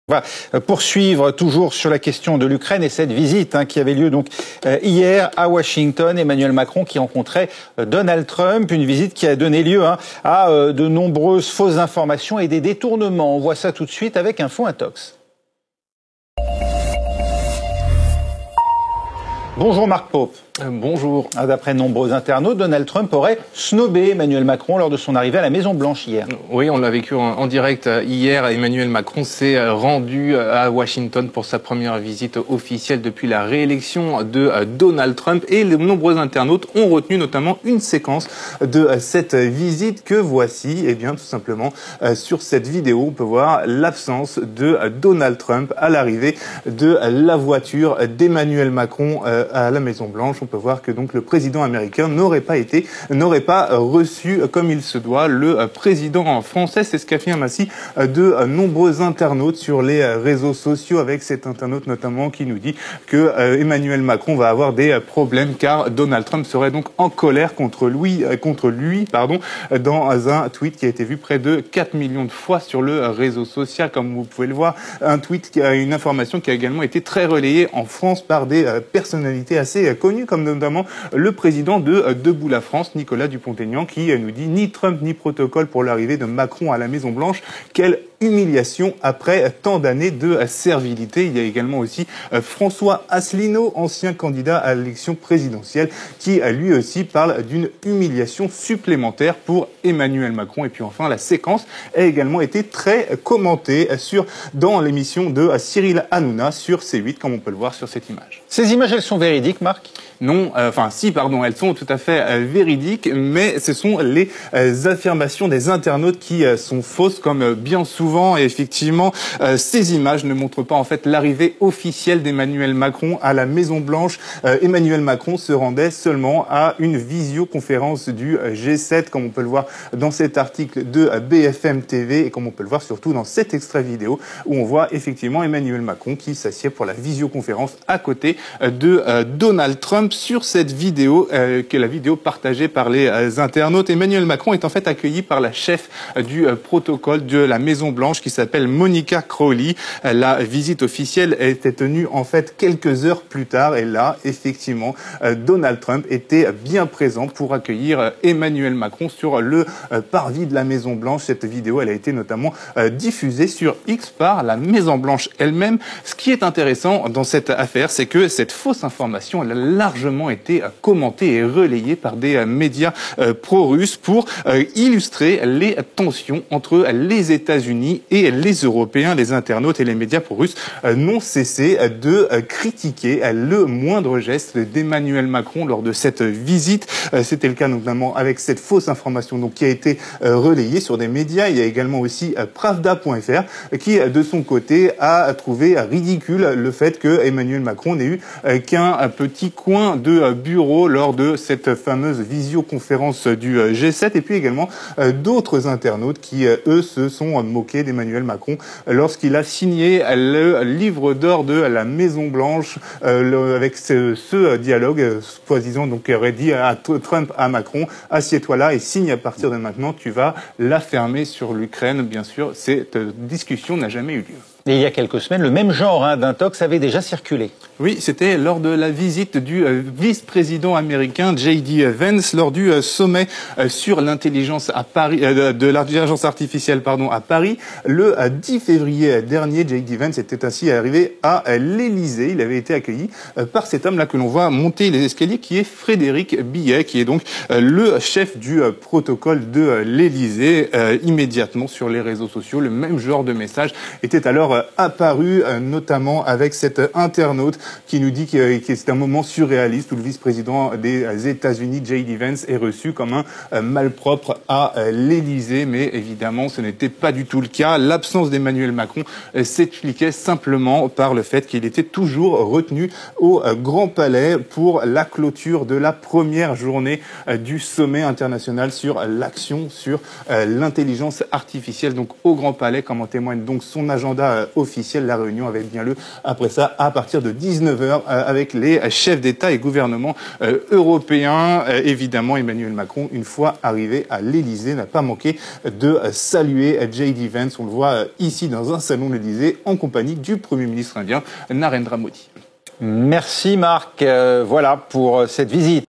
On va poursuivre toujours sur la question de l'Ukraine et cette visite qui avait lieu donc hier à Washington. Emmanuel Macron qui rencontrait Donald Trump, une visite qui a donné lieu à de nombreuses fausses informations et des détournements. On voit ça tout de suite avec Info Intox. Bonjour Marc Pope. Bonjour. D'après de nombreux internautes, Donald Trump aurait snobé Emmanuel Macron lors de son arrivée à la Maison-Blanche hier. Oui, on l'a vécu en direct hier. Emmanuel Macron s'est rendu à Washington pour sa première visite officielle depuis la réélection de Donald Trump. Et de nombreux internautes ont retenu notamment une séquence de cette visite que voici. Et bien, tout simplement, sur cette vidéo, on peut voir l'absence de Donald Trump à l'arrivée de la voiture d'Emmanuel Macron à la Maison-Blanche. On peut voir que donc le président américain n'aurait pas reçu comme il se doit le président français. C'est ce qu'affirment ainsi de nombreux internautes sur les réseaux sociaux, avec cet internaute notamment qui nous dit que Emmanuel Macron va avoir des problèmes car Donald Trump serait donc en colère contre lui, dans un tweet qui a été vu près de 4 millions de fois sur le réseau social, comme vous pouvez le voir. Un tweet qui a une information qui a également été très relayée en France par des personnalités assez connues, comme notamment le président de Debout la France, Nicolas Dupont-Aignan, qui nous dit « Ni Trump ni protocole pour l'arrivée de Macron à la Maison-Blanche. Quelle humiliation après tant d'années de servilité ». Il y a également aussi François Asselineau, ancien candidat à l'élection présidentielle, qui lui aussi parle d'une humiliation supplémentaire pour Emmanuel Macron. Et puis enfin, la séquence a également été très commentée dans l'émission de Cyril Hanouna sur C8, comme on peut le voir sur cette image. Ces images, elles sont véridiques, Marc ? Non, elles sont tout à fait véridiques, mais ce sont les affirmations des internautes qui sont fausses, comme bien souvent. Et effectivement, ces images ne montrent pas en fait l'arrivée officielle d'Emmanuel Macron à la Maison-Blanche. Emmanuel Macron se rendait seulement à une visioconférence du G7, comme on peut le voir dans cet article de BFM TV et comme on peut le voir surtout dans cet extrait vidéo où on voit effectivement Emmanuel Macron qui s'assied pour la visioconférence à côté de Donald Trump. Sur cette vidéo, qui est la vidéo partagée par les internautes, Emmanuel Macron est en fait accueilli par la chef du protocole de la Maison-Blanche qui s'appelle Monica Crowley. La visite officielle était tenue en fait quelques heures plus tard et là, effectivement, Donald Trump était bien présent pour accueillir Emmanuel Macron sur le parvis de la Maison-Blanche. Cette vidéo, elle a été notamment diffusée sur X par la Maison-Blanche elle-même. Ce qui est intéressant dans cette affaire, c'est que cette fausse information, elle a largement été commentée et relayée par des médias pro-russes pour illustrer les tensions entre les États-Unis et les Européens. Les internautes et les médias pro-russes n'ont cessé de critiquer le moindre geste d'Emmanuel Macron lors de cette visite. C'était le cas notamment avec cette fausse information donc, qui a été relayée sur des médias. Il y a également aussi Pravda.fr qui, de son côté, a trouvé ridicule le fait que Emmanuel Macron n'ait eu qu'un petit coin de bureau lors de cette fameuse visioconférence du G7. Et puis également d'autres internautes qui, eux, se sont moqués d'Emmanuel Macron lorsqu'il a signé le livre d'or de la Maison-Blanche avec ce dialogue, soi-disant, donc aurait dit à Trump à Macron, assieds-toi là et signe à partir de maintenant, tu vas la fermer sur l'Ukraine. Bien sûr, cette discussion n'a jamais eu lieu. Et il y a quelques semaines, le même genre d'intox avait déjà circulé. Oui, c'était lors de la visite du vice-président américain J.D. Vance lors du sommet sur l'intelligence à Paris, de l'intelligence artificielle à Paris. Le 10 février dernier, J.D. Vance était ainsi arrivé à l'Élysée. Il avait été accueilli par cet homme-là que l'on voit monter les escaliers, qui est Frédéric Billet, qui est donc le chef du protocole de l'Élysée. Immédiatement sur les réseaux sociaux, le même genre de message était alors apparu, notamment avec cet internaute qui nous dit que c'est un moment surréaliste où le vice-président des États-Unis, J.D. Vance, est reçu comme un malpropre à l'Élysée. Mais évidemment, ce n'était pas du tout le cas. L'absence d'Emmanuel Macron s'expliquait simplement par le fait qu'il était toujours retenu au Grand Palais pour la clôture de la première journée du sommet international sur l'action sur l'intelligence artificielle. Donc au Grand Palais, comme en témoigne donc son agenda officielle. La réunion avait bien lieu après ça à partir de 19h avec les chefs d'État et gouvernement européens. Évidemment, Emmanuel Macron, une fois arrivé à l'Élysée, n'a pas manqué de saluer J.D. Vance. On le voit ici dans un salon de l'Élysée en compagnie du Premier ministre indien Narendra Modi. Merci Marc. Voilà pour cette visite.